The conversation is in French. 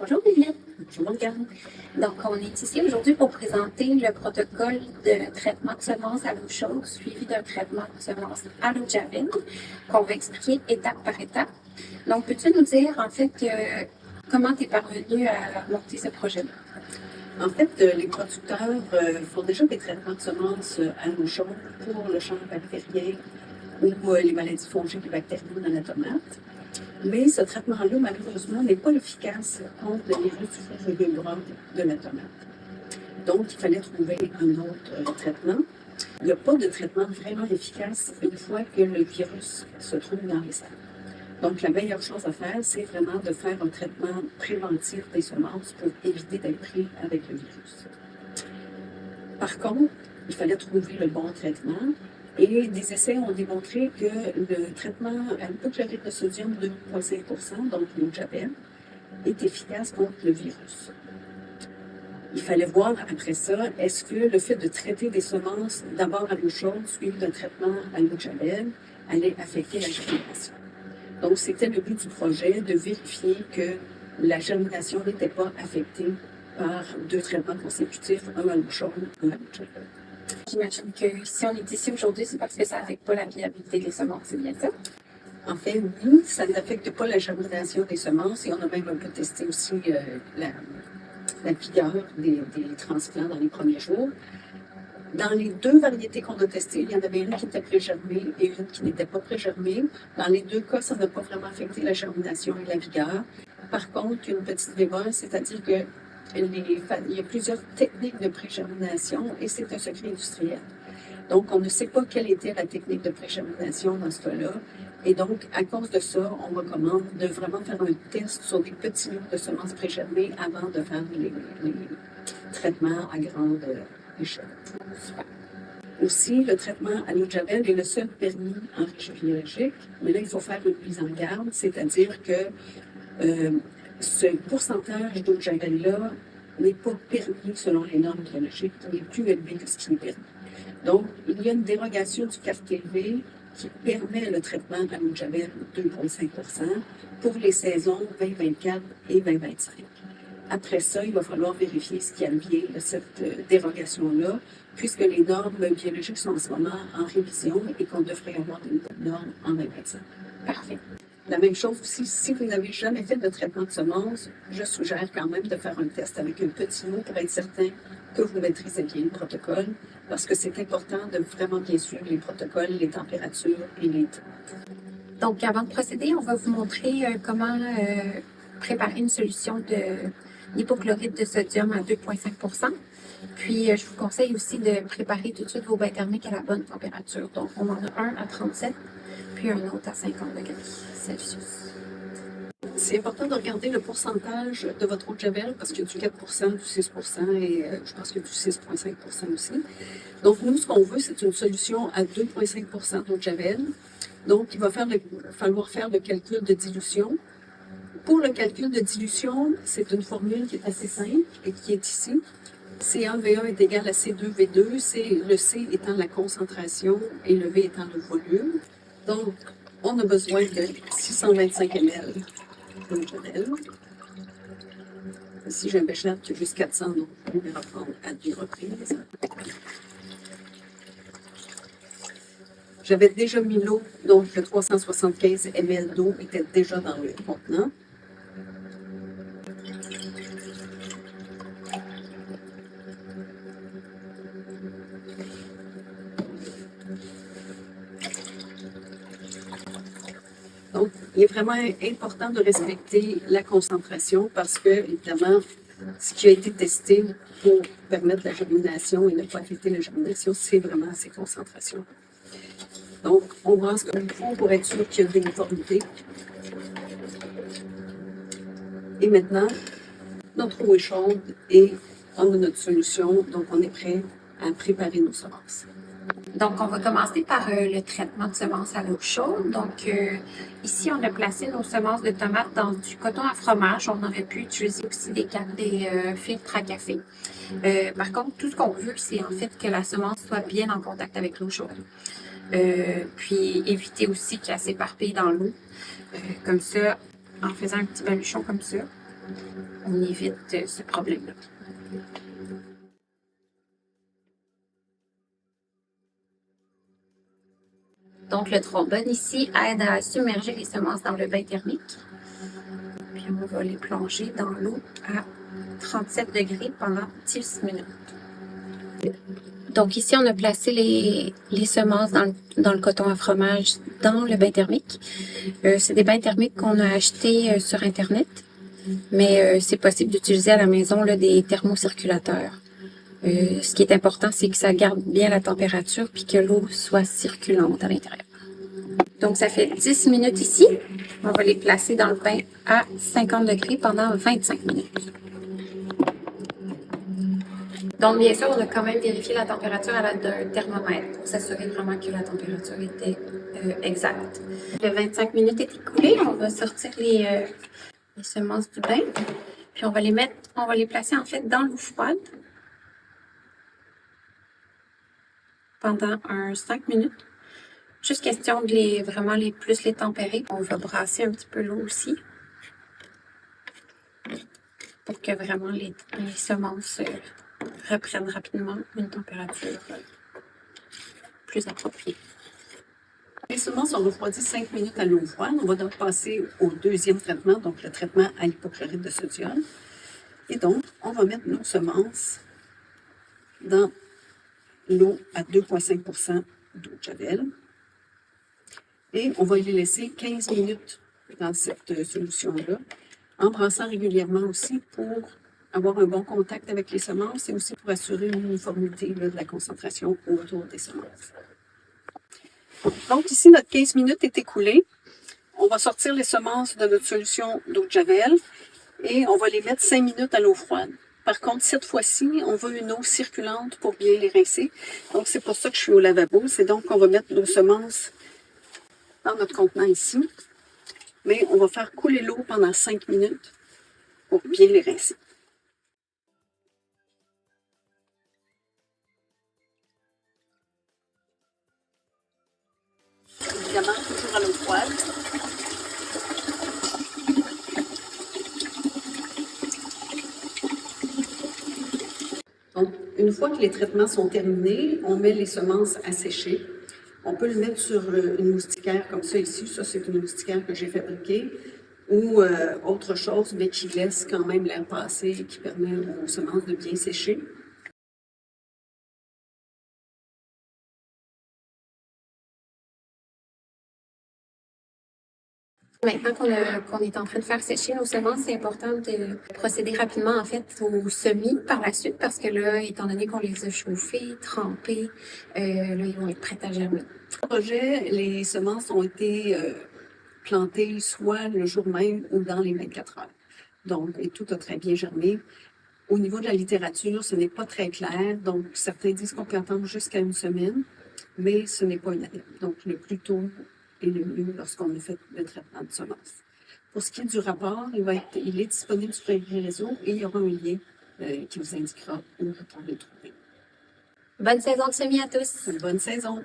Bonjour Viviane. Bonjour Morgane. Donc, on est ici aujourd'hui pour présenter le protocole de traitement de semences à l'eau chaude suivi d'un traitement de semences à l'eau de javel qu'on va expliquer étape par étape. Donc, peux-tu nous dire en fait comment tu es parvenu à monter ce projet-là? En fait, les producteurs font déjà des traitements de semences à l'eau chaude pour le champ bactérien ou les maladies fongiques et bactériennes dans la tomate. Mais ce traitement-là, malheureusement, n'est pas efficace contre le virus du rugueux brun de la tomate. Donc, il fallait trouver un autre traitement. Il n'y a pas de traitement vraiment efficace une fois que le virus se trouve dans les sacs. Donc, la meilleure chose à faire, c'est vraiment de faire un traitement préventif des semences pour éviter d'être pris avec le virus. Par contre, il fallait trouver le bon traitement et des essais ont démontré que le traitement à l'hypochlorite de sodium 2,5%, donc l'eau de javel, est efficace contre le virus. Il fallait voir après ça, est-ce que le fait de traiter des semences d'abord à l'eau chaude, suivi d'un traitement à l'eau de javel, allait affecter la germination. Donc, c'était le but du projet de vérifier que la germination n'était pas affectée par deux traitements consécutifs, un à l'eau chaude, un à l'eau de javel. J'imagine que si on est ici aujourd'hui, c'est parce que ça n'affecte pas la viabilité des semences, c'est bien ça? En fait, oui, ça n'affecte pas la germination des semences et on a même un peu testé aussi la vigueur des transplants dans les premiers jours. Dans les deux variétés qu'on a testées, il y en avait une qui était prégermée et une qui n'était pas prégermée. Dans les deux cas, ça n'a pas vraiment affecté la germination et la vigueur. Par contre, une petite bémol, c'est-à-dire que il y a plusieurs techniques de prégermination et c'est un secret industriel. Donc, on ne sait pas quelle était la technique de prégermination dans ce cas-là. Et donc, à cause de ça, on recommande de vraiment faire un test sur des petits lots de semences prégermées avant de faire les traitements à grande échelle. Super. Aussi, le traitement à l'eau de javel est le seul permis en région biologique, mais là, il faut faire une mise en garde, c'est-à-dire que ce pourcentage d'eau de javel-là n'est pas permis selon les normes biologiques, il est plus élevé que ce qui est permis. Donc, il y a une dérogation du CARTLV qui permet le traitement à l'eau de javel 2,5% pour les saisons 2024 et 2025. Après ça, il va falloir vérifier ce qui advient de cette dérogation-là, puisque les normes biologiques sont en ce moment en révision et qu'on devrait avoir des nouvelles normes en 2025. Parfait. La même chose aussi, si vous n'avez jamais fait de traitement de semences, je suggère quand même de faire un test avec un petit lot pour être certain que vous maîtrisez bien le protocole, parce que c'est important de vraiment bien suivre les protocoles, les températures et les temps. Donc, avant de procéder, on va vous montrer comment préparer une solution d'hypochlorite de sodium à 2,5%. Puis, je vous conseille aussi de préparer tout de suite vos bains thermiques à la bonne température. Donc, on en a un à 37, puis un autre à 50 degrés Celsius. C'est important de regarder le pourcentage de votre eau de javel parce qu'il y a du 4%, du 6% et je pense qu'il y a du 6,5% aussi. Donc, nous, ce qu'on veut, c'est une solution à 2,5% d'eau de javel. Donc, il va falloir faire le calcul de dilution. Pour le calcul de dilution, c'est une formule qui est assez simple et qui est ici. C1V1 est égal à C2V2, le C étant la concentration et le V étant le volume. Donc, on a besoin de 625 ml d'eau de javel. Ici, j'ai un béchamel qui a juste 400, donc on va prendre à 2 reprises. J'avais déjà mis l'eau, donc le 375 ml d'eau était déjà dans le contenant. Donc, il est vraiment important de respecter la concentration parce que, évidemment, ce qui a été testé pour permettre la germination et ne pas affecter la germination, c'est vraiment ces concentrations. Donc, on brasse comme il faut pour être sûr qu'il y a de l'uniformité. Et maintenant, notre eau est chaude et on a notre solution, donc on est prêt à préparer nos semences. Donc, on va commencer par le traitement de semences à l'eau chaude. Donc, ici, on a placé nos semences de tomates dans du coton à fromage. On aurait pu utiliser aussi des filtres à café. Par contre, tout ce qu'on veut, c'est en fait que la semence soit bien en contact avec l'eau chaude. Puis, éviter aussi qu'elle s'éparpille dans l'eau. Comme ça, en faisant un petit baluchon comme ça, on évite ce problème-là. Donc, le trombone ici aide à submerger les semences dans le bain thermique. Puis, on va les plonger dans l'eau à 37 degrés pendant 10 minutes. Donc, ici, on a placé les semences dans le coton à fromage dans le bain thermique. C'est des bains thermiques qu'on a achetés sur Internet, mais c'est possible d'utiliser à la maison là, des thermocirculateurs. Ce qui est important, c'est que ça garde bien la température puis que l'eau soit circulante à l'intérieur. Donc, ça fait 10 minutes ici. On va les placer dans le bain à 50 degrés pendant 25 minutes. Donc, bien sûr, on a quand même vérifié la température à l'aide d'un thermomètre pour s'assurer vraiment que la température était exacte. Le 25 minutes est écoulé. On va sortir les semences du bain. Puis, on va les placer en fait dans l'eau froide pendant 5 minutes. Juste question de vraiment plus les tempérer. On va brasser un petit peu l'eau aussi pour que vraiment les semences reprennent rapidement une température plus appropriée. Les semences sont refroidies 5 minutes à l'eau froide. On va donc passer au deuxième traitement, donc le traitement à l'hypochlorite de sodium. Et donc, on va mettre nos semences dans l'eau à 2,5 % d'eau de javel. Et on va les laisser 15 minutes dans cette solution-là, en brassant régulièrement aussi pour avoir un bon contact avec les semences et aussi pour assurer une uniformité de la concentration autour des semences. Donc ici, notre 15 minutes est écoulée. On va sortir les semences de notre solution d'eau de javel et on va les mettre 5 minutes à l'eau froide. Par contre, cette fois-ci, on veut une eau circulante pour bien les rincer. Donc, c'est pour ça que je suis au lavabo. C'est donc qu'on va mettre nos semences dans notre contenant ici. Mais on va faire couler l'eau pendant 5 minutes pour bien les rincer. Évidemment, toujours à l'eau froide. Donc, une fois que les traitements sont terminés, on met les semences à sécher. On peut le mettre sur une moustiquaire comme ça ici. Ça, c'est une moustiquaire que j'ai fabriquée. Ou autre chose, mais qui laisse quand même l'air passer et qui permet aux semences de bien sécher. Maintenant qu'on est en train de faire sécher nos semences, c'est important de procéder rapidement en fait aux semis par la suite parce que là, étant donné qu'on les a chauffés, trempés, là, ils vont être prêts à germer. Au projet, les semences ont été plantées soit le jour même ou dans les 24 heures. Donc, et tout a très bien germé. Au niveau de la littérature, ce n'est pas très clair. Donc, certains disent qu'on peut attendre jusqu'à une semaine, mais ce n'est pas unanime. Donc, le plus tôt est le mieux lorsqu'on a fait le traitement de semences. Pour ce qui est du rapport, il est disponible sur les réseaux et il y aura un lien qui vous indiquera où vous pouvez le trouver. Bonne saison de semis à tous! Bonne saison!